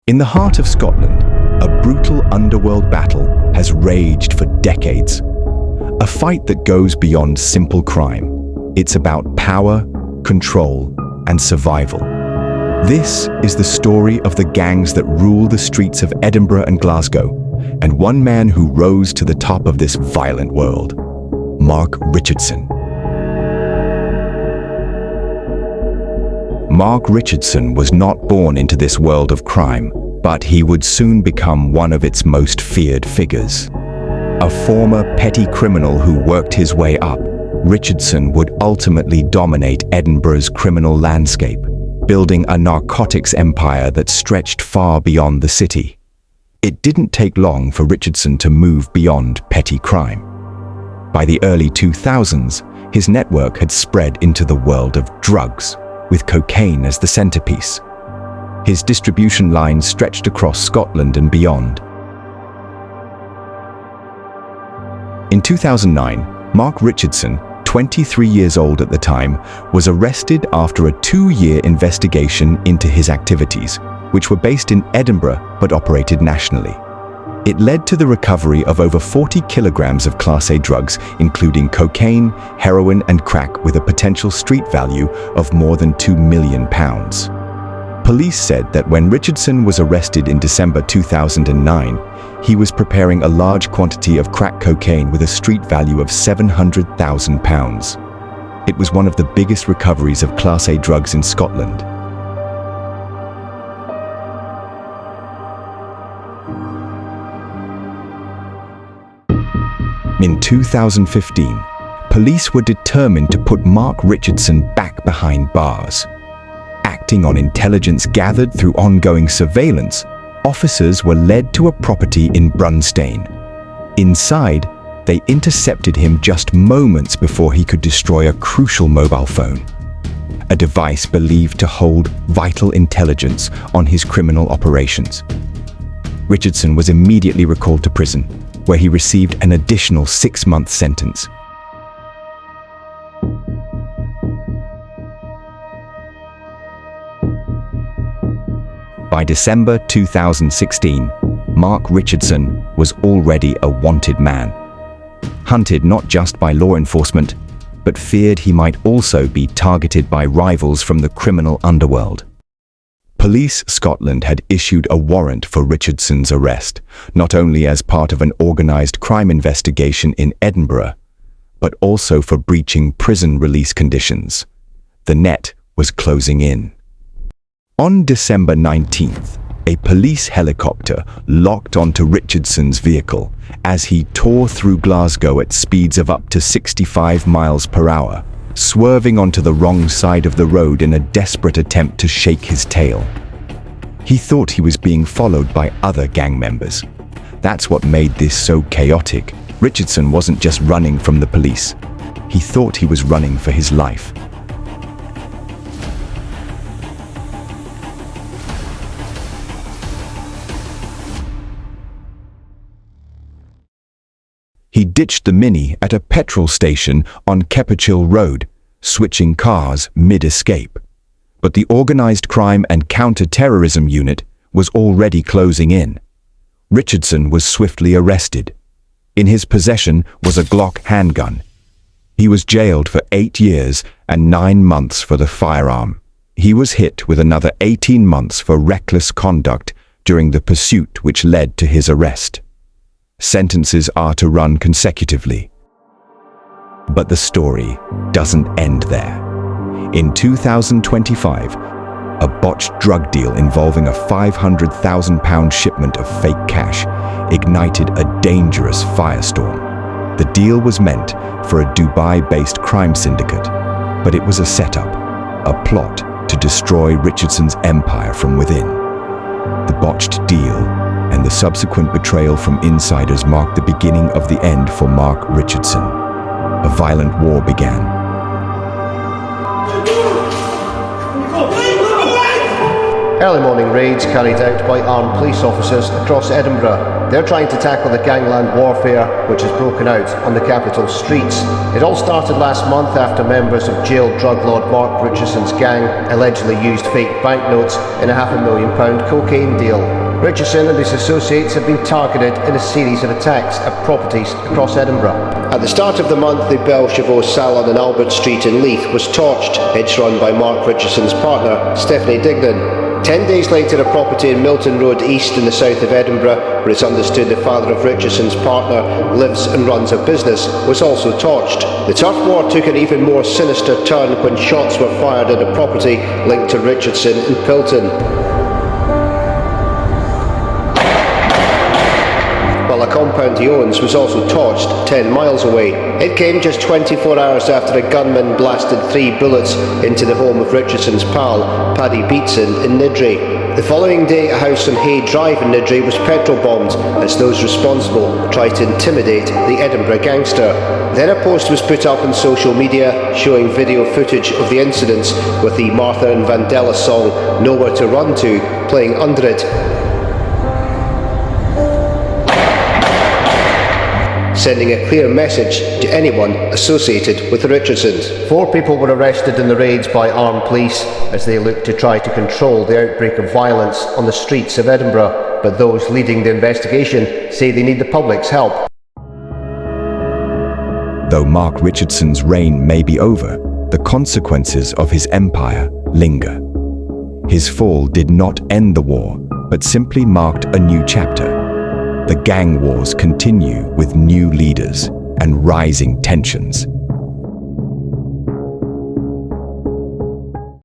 In the heart of Scotland, a brutal underworld battle has raged for decades. A fight that goes beyond simple crime. It's about power, control, and survival. This is the story of the gangs that rule the streets of Edinburgh and Glasgow, and one man who rose to the top of this violent world, Mark Richardson. Mark Richardson was not born into this world of crime, but he would soon become one of its most feared figures. A former petty criminal who worked his way up, Richardson would ultimately dominate Edinburgh's criminal landscape, building a narcotics empire that stretched far beyond the city. It didn't take long for Richardson to move beyond petty crime. By the early 2000s, his network had spread into the world of drugs, with cocaine as the centerpiece. His distribution line stretched across Scotland and beyond. In 2009, Mark Richardson, 23 years old at the time, was arrested after a 2-year investigation into his activities, which were based in Edinburgh but operated nationally. It led to the recovery of over 40 kilograms of Class A drugs, including cocaine, heroin, and crack, with a potential street value of more than £2 million. Police said that when Richardson was arrested in December 2009, he was preparing a large quantity of crack cocaine with a street value of £700,000. It was one of the biggest recoveries of Class A drugs in Scotland. In 2015, police were determined to put Mark Richardson back behind bars. Acting on intelligence gathered through ongoing surveillance, officers were led to a property in Brunstane. Inside, they intercepted him just moments before he could destroy a crucial mobile phone, a device believed to hold vital intelligence on his criminal operations. Richardson was immediately recalled to prison, where he received an additional 6-month sentence. By December 2016, Mark Richardson was already a wanted man, hunted not just by law enforcement, but feared he might also be targeted by rivals from the criminal underworld. Police Scotland had issued a warrant for Richardson's arrest, not only as part of an organised crime investigation in Edinburgh, but also for breaching prison release conditions. The net was closing in. On December 19th, a police helicopter locked onto Richardson's vehicle as he tore through Glasgow at speeds of up to 65 miles per hour, swerving onto the wrong side of the road in a desperate attempt to shake his tail. He thought he was being followed by other gang members. That's what made this so chaotic. Richardson wasn't just running from the police. He thought he was running for his life. He ditched the Mini at a petrol station on Kepperchill Road, switching cars mid-escape. But the organised crime and counter-terrorism unit was already closing in. Richardson was swiftly arrested. In his possession was a Glock handgun. He was jailed for 8 years and 9 months for the firearm. He was hit with another 18 months for reckless conduct during the pursuit which led to his arrest. Sentences are to run consecutively. But the story doesn't end there. In 2025, a botched drug deal involving a £500,000 shipment of fake cash ignited a dangerous firestorm. The deal was meant for a Dubai-based crime syndicate, but it was a setup, a plot to destroy Richardson's empire from within. The botched deal and the subsequent betrayal from insiders marked the beginning of the end for Mark Richardson. A violent war began. Early morning raids carried out by armed police officers across Edinburgh They're trying to tackle the gangland warfare which has broken out on the capital streets. It all started last month after members of jailed drug lord Mark Richardson's gang allegedly used fake banknotes in a £500,000 cocaine deal. Richardson and his associates have been targeted in a series of attacks at properties across Edinburgh. At the start of the month, the Belle Chevaux salon in Albert Street in Leith was torched. It's run by Mark Richardson's partner, Stephanie Dignan. 10 days later, a property in Milton Road East in the south of Edinburgh, where it's understood the father of Richardson's partner lives and runs a business, was also torched. The turf war took an even more sinister turn when shots were fired at a property linked to Richardson in Pilton. While a compound he owns was also torched 10 miles away. It came just 24 hours after a gunman blasted 3 bullets into the home of Richardson's pal, Paddy Beatson, in Niddrie. The following day, a house on Hay Drive in Niddrie was petrol-bombed as those responsible tried to intimidate the Edinburgh gangster. Then a post was put up on social media showing video footage of the incidents with the Martha and Vandella song Nowhere to Run To playing under it, sending a clear message to anyone associated with the Richardsons. 4 people were arrested in the raids by armed police as they looked to try to control the outbreak of violence on the streets of Edinburgh, but those leading the investigation say they need the public's help. Though Mark Richardson's reign may be over, the consequences of his empire linger. His fall did not end the war, but simply marked a new chapter. The gang wars continue with new leaders and rising tensions.